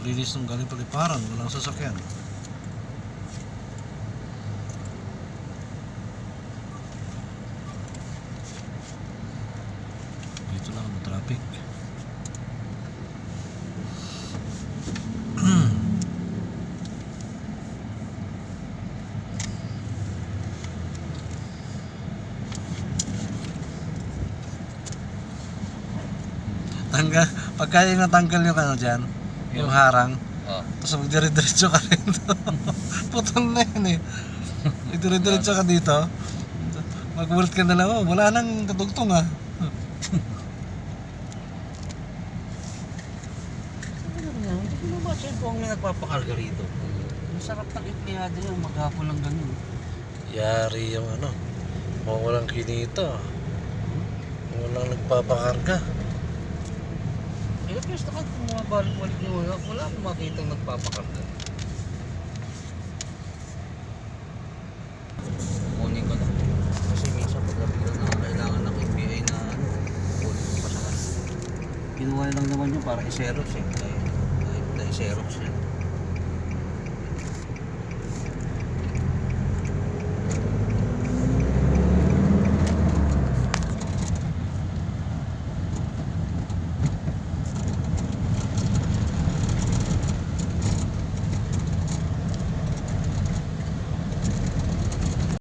Linis ng galing paliparan, walang sasakyan. Dito lang ang traffic. Pagka yung natanggal yung ano dyan, yung harang, tapos magdire-diretso ka rin. Putol na yun eh. Magdire-diretso ka dito, mag-world ka na lang, oh, wala nang katugtong ah. Hindi ko naman siya kung may nagpapakarga rito. Masarap ng empleyado yung maghapon lang ganun. Yari yung ano, walang kinita. Walang nagpapakarga. Eh, pwesto ka kung mga balik-balik nyo, wala akong makita yung nagpapakarga. Kunin ko na. Kasi minsan paggabi na kailangan ng EPA na ano, kunin ko pa sa kanila. Kinuha lang naman yun para i-xerox eh. Dahil i-xerox yan.